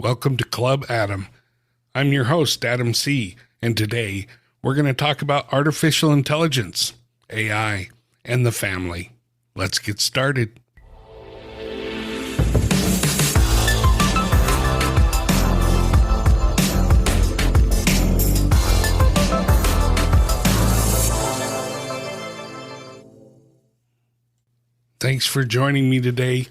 Welcome to Club Adam. I'm your host, Adam C., and today we're going to talk about artificial intelligence, AI, and the family. Let's get started. Thanks for joining me today.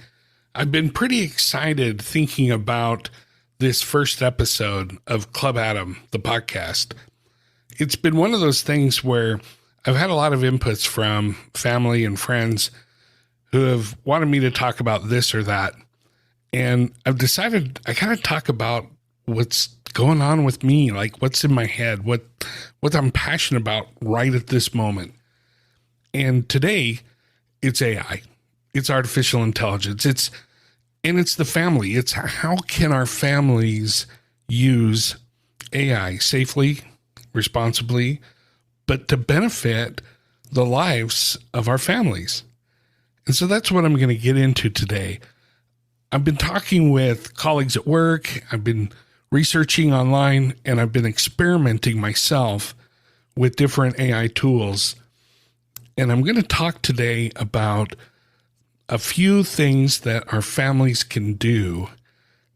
I've been pretty excited thinking about this first episode of Club Adam, the podcast. It's been one of those things where I've had a lot of inputs from family and friends who have wanted me to talk about this or that. And I've decided I gotta talk about what's going on with me, like what's in my head, what I'm passionate about right at this moment. And today it's AI. It's artificial intelligence. It's the family. It's how can our families use AI safely, responsibly, but to benefit the lives of our families. And so that's what I'm going to get into today. I've been talking with colleagues at work. I've been researching online, and I've been experimenting myself with different AI tools. And I'm going to talk today about a few things that our families can do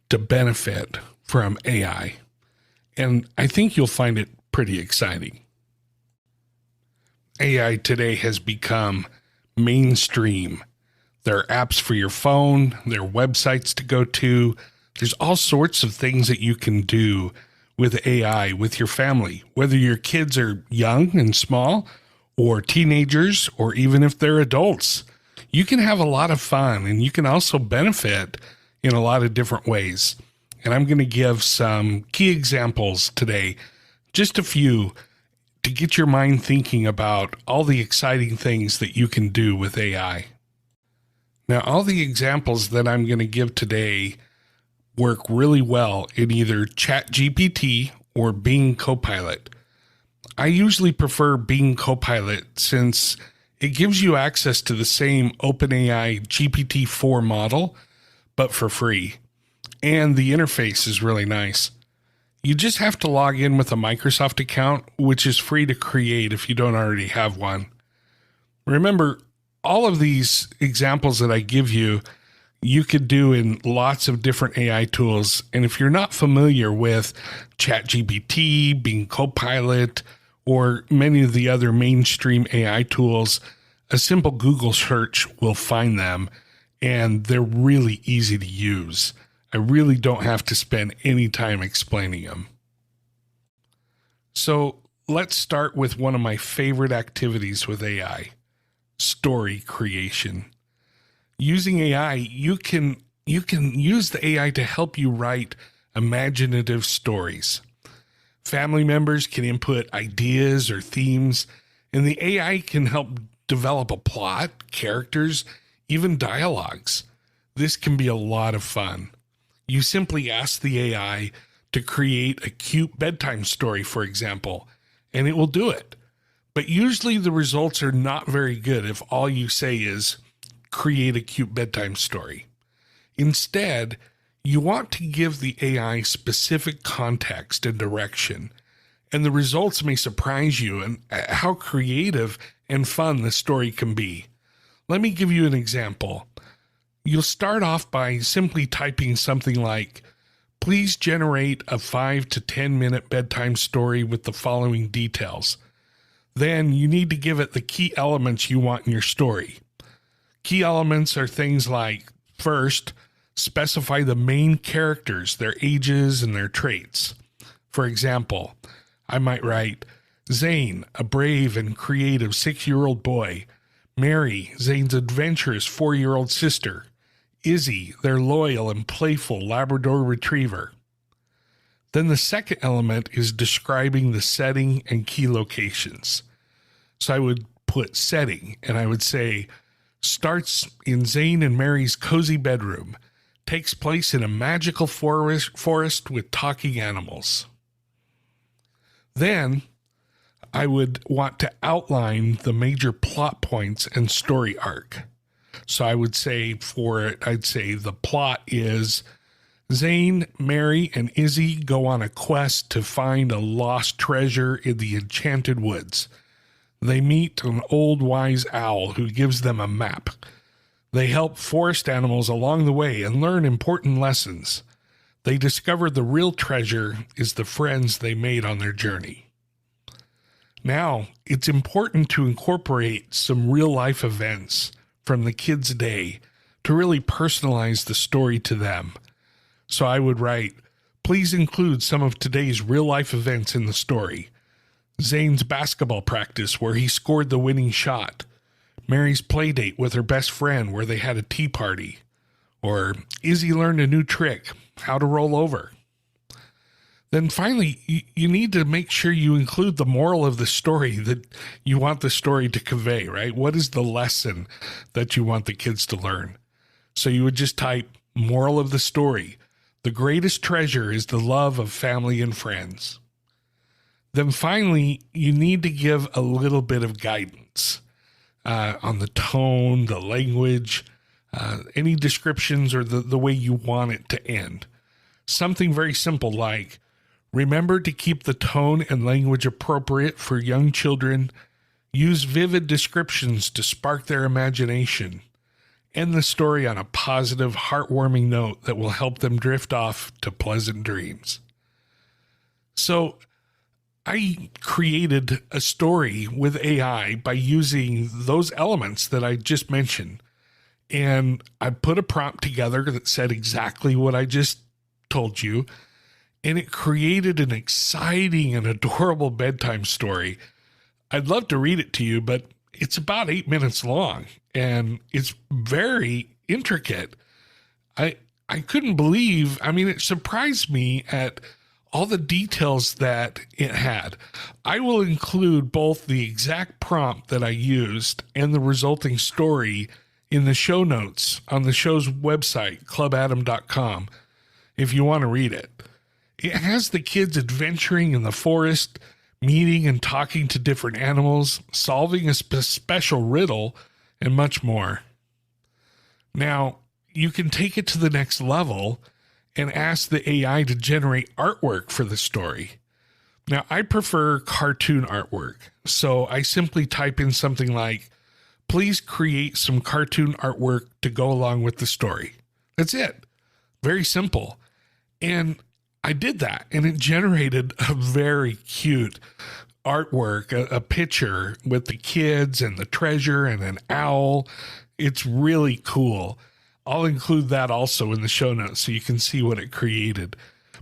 to benefit from AI. And I think you'll find it pretty exciting. AI today has become mainstream. There are apps for your phone, there are websites to go to. There's all sorts of things that you can do with AI with your family, whether your kids are young and small or teenagers, or even if they're adults. You can have a lot of fun, and you can also benefit in a lot of different ways. And I'm going to give some key examples today, just a few, to get your mind thinking about all the exciting things that you can do with AI. Now, all the examples that I'm going to give today work really well in either ChatGPT or Bing Copilot. I usually prefer Bing Copilot since it gives you access to the same OpenAI GPT-4 model, but for free. And the interface is really nice. You just have to log in with a Microsoft account, which is free to create if you don't already have one. Remember, all of these examples that I give you, you could do in lots of different AI tools. And if you're not familiar with ChatGPT, Bing Copilot, or many of the other mainstream AI tools, a simple Google search will find them, and they're really easy to use. I really don't have to spend any time explaining them. So let's start with one of my favorite activities with AI, story creation. Using AI, you can use the AI to help you write imaginative stories. Family members can input ideas or themes, and the AI can help develop a plot, characters, even dialogues. This can be a lot of fun. You simply ask the AI to create a cute bedtime story, for example, and it will do it. But usually the results are not very good if all you say is, create a cute bedtime story. Instead, you want to give the AI specific context and direction, and the results may surprise you and how creative and fun the story can be. Let me give you an example. You'll start off by simply typing something like, please generate a 5 to 10 minute bedtime story with the following details. Then you need to give it the key elements you want in your story. Key elements are things like, first, specify the main characters, their ages, and their traits. For example, I might write, Zane, a brave and creative 6-year-old boy. Mary, Zane's adventurous 4-year-old sister. Izzy, their loyal and playful Labrador retriever. Then the second element is describing the setting and key locations. So I would put setting, and I would say, starts in Zane and Mary's cozy bedroom. Takes place in a magical forest with talking animals. Then I would want to outline the major plot points and story arc. So I would say for it, I'd say the plot is Zane, Mary, and Izzy go on a quest to find a lost treasure in the enchanted woods. They meet an old wise owl who gives them a map. They help forest animals along the way and learn important lessons. They discover the real treasure is the friends they made on their journey. Now, it's important to incorporate some real-life events from the kids' day to really personalize the story to them. So I would write, please include some of today's real-life events in the story. Zane's basketball practice where he scored the winning shot. Mary's play date with her best friend where they had a tea party. Or Izzy learned a new trick, how to roll over. Then finally, you need to make sure you include the moral of the story that you want the story to convey, right? What is the lesson that you want the kids to learn? So you would just type, moral of the story. The greatest treasure is the love of family and friends. Then finally, you need to give a little bit of guidance on the tone, the language, any descriptions, or the way you want it to end. Something very simple like, remember to keep the tone and language appropriate for young children. Use vivid descriptions to spark their imagination. End the story on a positive, heartwarming note that will help them drift off to pleasant dreams. So I created a story with AI by using those elements that I just mentioned. And I put a prompt together that said exactly what I just told you. And it created an exciting and adorable bedtime story. I'd love to read it to you, but it's about 8 minutes long and it's very intricate. I couldn't believe, it surprised me at all the details that it had. I will include both the exact prompt that I used and the resulting story in the show notes on the show's website, clubadam.com, if you want to read it. It has the kids adventuring in the forest, meeting and talking to different animals, solving a special riddle, and much more. Now, you can take it to the next level and ask the AI to generate artwork for the story. Now, I prefer cartoon artwork, so I simply type in something like, please create some cartoon artwork to go along with the story. That's it. Very simple. And I did that, and it generated a very cute artwork, a picture with the kids and the treasure and an owl. It's really cool. I'll include that also in the show notes so you can see what it created.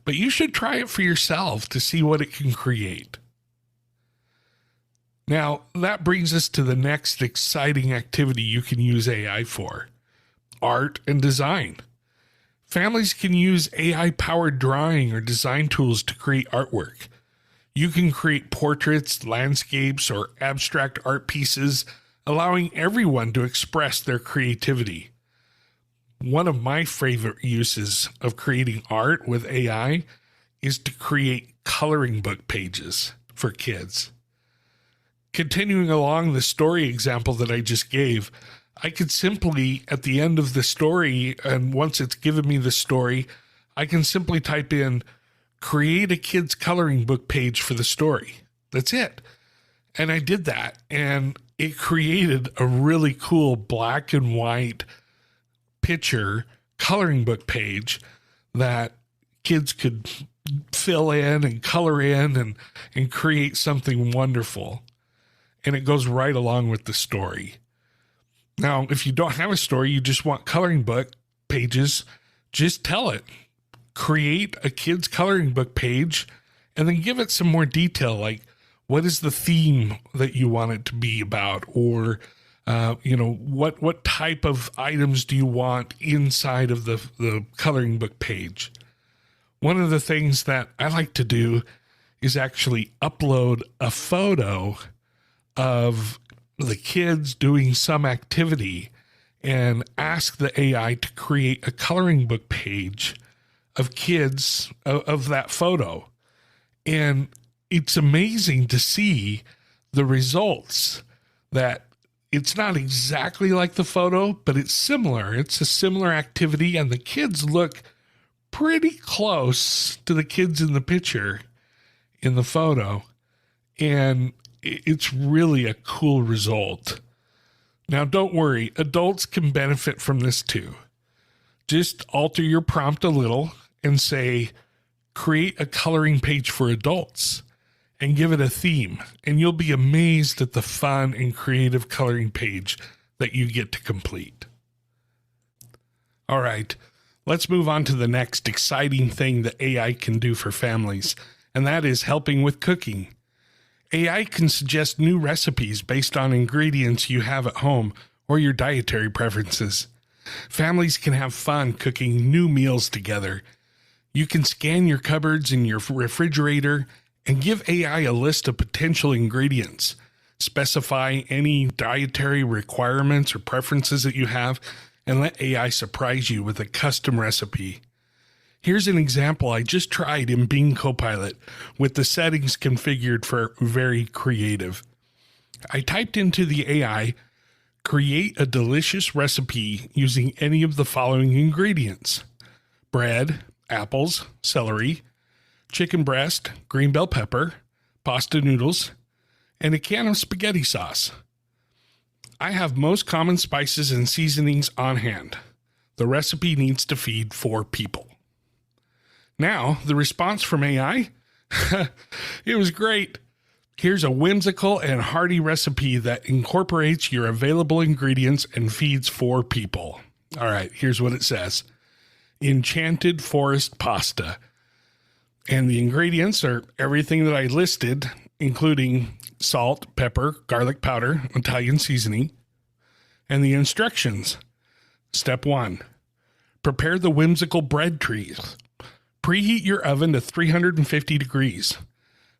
But you should try it for yourself to see what it can create. Now, that brings us to the next exciting activity you can use AI for, art and design. Families can use AI-powered drawing or design tools to create artwork. You can create portraits, landscapes, or abstract art pieces, allowing everyone to express their creativity. One of my favorite uses of creating art with AI is to create coloring book pages for kids. Continuing along the story example that I just gave, I could simply, at the end of the story, and once it's given me the story, I can simply type in, create a kid's coloring book page for the story. That's it. And I did that, and it created a really cool black and white picture coloring book page that kids could fill in and color in and create something wonderful. And it goes right along with the story. Now, if you don't have a story, you just want coloring book pages, just tell it, create a kid's coloring book page, and then give it some more detail, like what is the theme that you want it to be about, or what type of items do you want inside of the coloring book page. One of the things that I like to do is actually upload a photo of the kids doing some activity and ask the AI to create a coloring book page of kids of that photo. And it's amazing to see the results, that it's not exactly like the photo, but it's similar. It's a similar activity, and the kids look pretty close to the kids in the picture in the photo, and it's really a cool result. Now, don't worry, adults can benefit from this too. Just alter your prompt a little and say, create a coloring page for adults, and give it a theme, and you'll be amazed at the fun and creative coloring page that you get to complete. All right, let's move on to the next exciting thing that AI can do for families, and that is helping with cooking. AI can suggest new recipes based on ingredients you have at home or your dietary preferences. Families can have fun cooking new meals together. You can scan your cupboards in your refrigerator and give AI a list of potential ingredients. Specify any dietary requirements or preferences that you have, and let AI surprise you with a custom recipe. Here's an example I just tried in Bing Copilot with the settings configured for very creative. I typed into the AI, create a delicious recipe using any of the following ingredients: bread, apples, celery, chicken breast, green bell pepper, pasta noodles, and a can of spaghetti sauce. I have most common spices and seasonings on hand. The recipe needs to feed 4 people. Now, the response from AI? It was great. Here's a whimsical and hearty recipe that incorporates your available ingredients and feeds 4 people. All right, here's what it says. Enchanted forest pasta. And the ingredients are everything that I listed, including salt, pepper, garlic powder, Italian seasoning. And the instructions. Step 1. Prepare the whimsical bread trees. Preheat your oven to 350 degrees.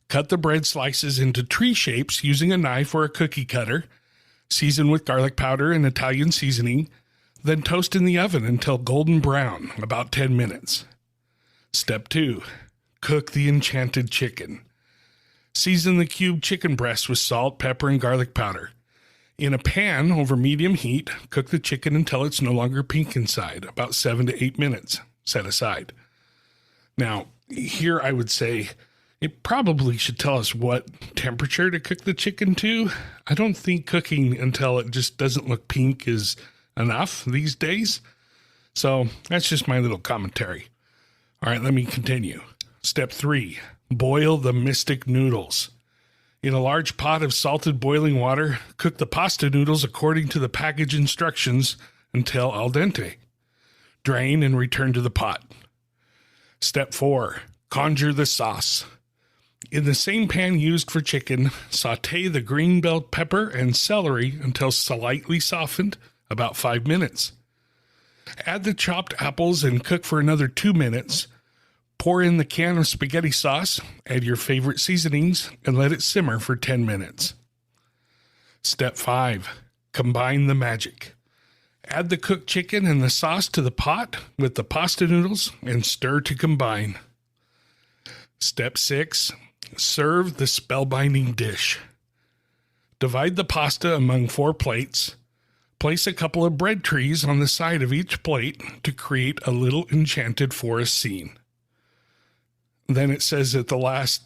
Cut the bread slices into tree shapes using a knife or a cookie cutter. Season with garlic powder and Italian seasoning. Then toast in the oven until golden brown, about 10 minutes. Step 2. Cook the enchanted chicken. Season the cubed chicken breast with salt, pepper, and garlic powder. In a pan over medium heat, cook the chicken until it's no longer pink inside, about 7 to 8 minutes. Set aside. Now, here I would say it probably should tell us what temperature to cook the chicken to. I don't think cooking until it just doesn't look pink is enough these days. So that's just my little commentary. All right, let me continue. Step 3, boil the mystic noodles. In a large pot of salted boiling water, cook the pasta noodles according to the package instructions until al dente. Drain and return to the pot. Step 4, conjure the sauce. In the same pan used for chicken, saute the green bell pepper and celery until slightly softened, about 5 minutes. Add the chopped apples and cook for another 2 minutes. Pour in the can of spaghetti sauce, add your favorite seasonings, and let it simmer for 10 minutes. Step 5, combine the magic. Add the cooked chicken and the sauce to the pot with the pasta noodles and stir to combine. Step 6, serve the spellbinding dish. Divide the pasta among 4 plates. Place a couple of bread trees on the side of each plate to create a little enchanted forest scene. Then it says at the last,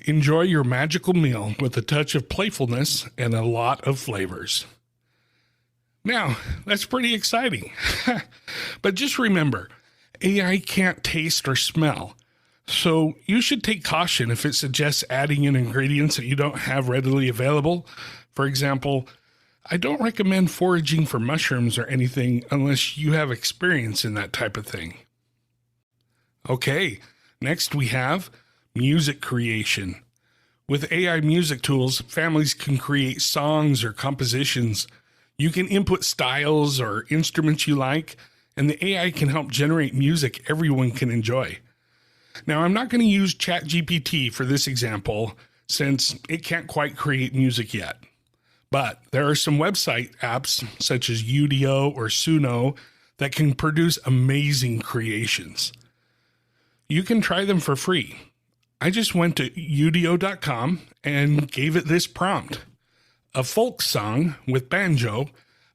enjoy your magical meal with a touch of playfulness and a lot of flavors. Now, that's pretty exciting. But just remember, AI can't taste or smell. So you should take caution if it suggests adding in ingredients that you don't have readily available. For example, I don't recommend foraging for mushrooms or anything unless you have experience in that type of thing. Okay, next we have music creation. With AI music tools, families can create songs or compositions. You can input styles or instruments you like, and the AI can help generate music everyone can enjoy. Now, I'm not going to use ChatGPT for this example since it can't quite create music yet. But there are some website apps such as Udio or Suno that can produce amazing creations. You can try them for free. I just went to udio.com and gave it this prompt. A folk song with banjo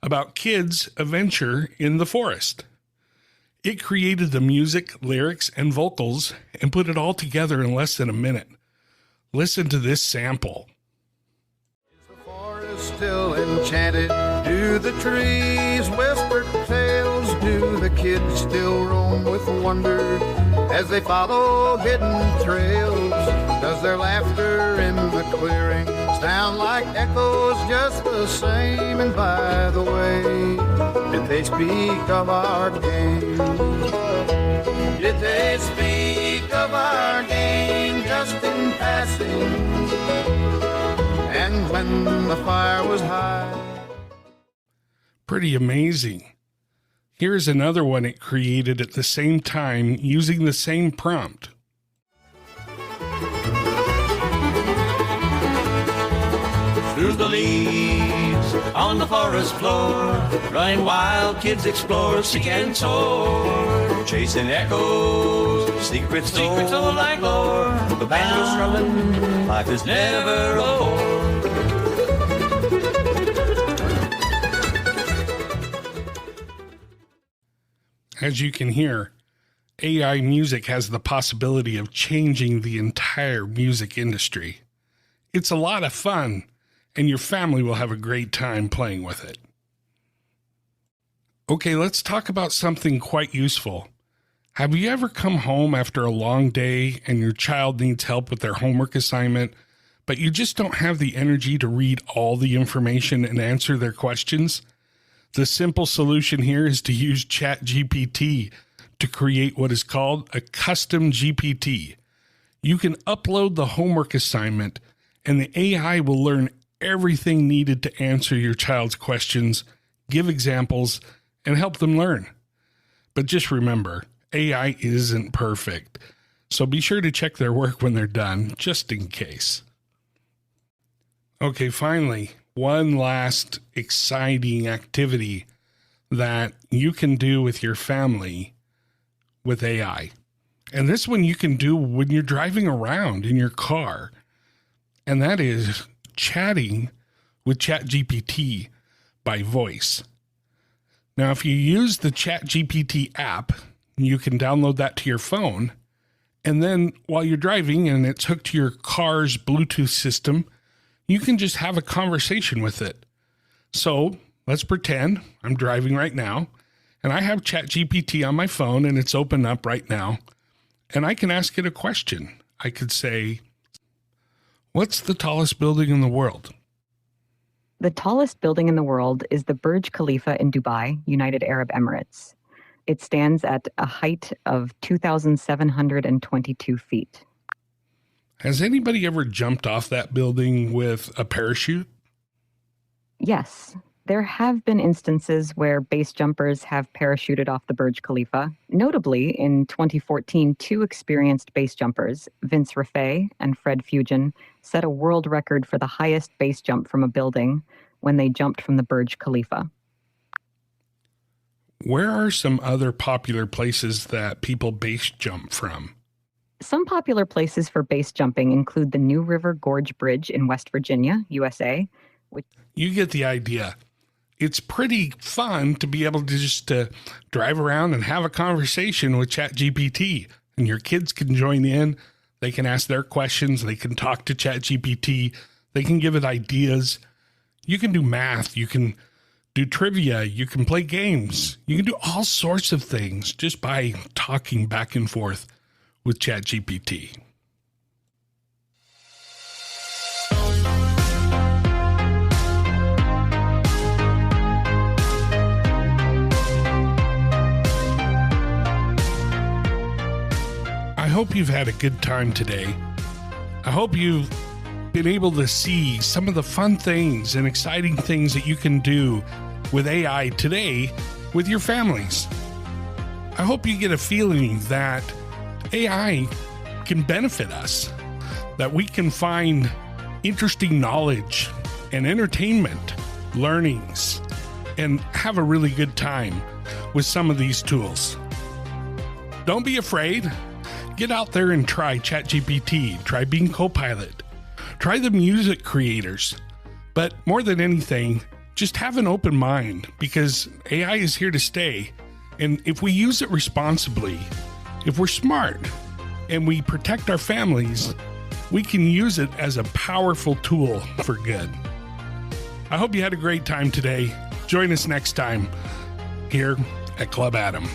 about kids' adventure in the forest. It created the music, lyrics, and vocals and put it all together in less than a minute. Listen to this sample. Is the forest still enchanted? Do the trees whisper tales? Do the kids still roam with wonder as they follow hidden trails? Does their laughter in the clearing sound like echoes just the same? And by the way, did they speak of our game? Did they speak of our game just in passing? And when the fire was high. Pretty amazing. Here's another one it created at the same time using the same prompt. Through the leaves on the forest floor, running wild, kids explore, seek and soar, chasing echoes, secrets told like lore. The banjo's strumming, life is never a bore. As you can hear, AI music has the possibility of changing the entire music industry. It's a lot of fun, and your family will have a great time playing with it. Okay, let's talk about something quite useful. Have you ever come home after a long day and your child needs help with their homework assignment, but you just don't have the energy to read all the information and answer their questions? The simple solution here is to use ChatGPT to create what is called a custom GPT. You can upload the homework assignment, and the AI will learn everything needed to answer your child's questions, give examples, and help them learn. But just remember, AI isn't perfect, so be sure to check their work when they're done, just in case. Okay, finally, one last exciting activity that you can do with your family with AI. And this one you can do when you're driving around in your car. And that is chatting with ChatGPT by voice. Now, if you use the ChatGPT app, you can download that to your phone. And then while you're driving and it's hooked to your car's Bluetooth system, you can just have a conversation with it. So let's pretend I'm driving right now and I have ChatGPT on my phone and it's open up right now. And I can ask it a question. I could say, what's the tallest building in the world? The tallest building in the world is the Burj Khalifa in Dubai, United Arab Emirates. It stands at a height of 2,722 feet. Has anybody ever jumped off that building with a parachute? Yes, there have been instances where base jumpers have parachuted off the Burj Khalifa. Notably, in 2014, two experienced base jumpers, Vince Raffay and Fred Fugen, set a world record for the highest base jump from a building when they jumped from the Burj Khalifa. Where are some other popular places that people base jump from? Some popular places for base jumping include the New River Gorge Bridge in West Virginia, USA. You get the idea. It's pretty fun to be able to just drive around and have a conversation with ChatGPT, and your kids can join in. They can ask their questions. They can talk to ChatGPT. They can give it ideas. You can do math. You can do trivia. You can play games. You can do all sorts of things just by talking back and forth with ChatGPT. I hope you've had a good time today. I hope you've been able to see some of the fun things and exciting things that you can do with AI today with your families. I hope you get a feeling that AI can benefit us, that we can find interesting knowledge and entertainment, learnings, and have a really good time with some of these tools. Don't be afraid. Get out there and try ChatGPT, try Bing Copilot, try the music creators. But more than anything, just have an open mind because AI is here to stay And if we use it responsibly, if we're smart and we protect our families, we can use it as a powerful tool for good. I hope you had a great time today. Join us next time here at Club Adam.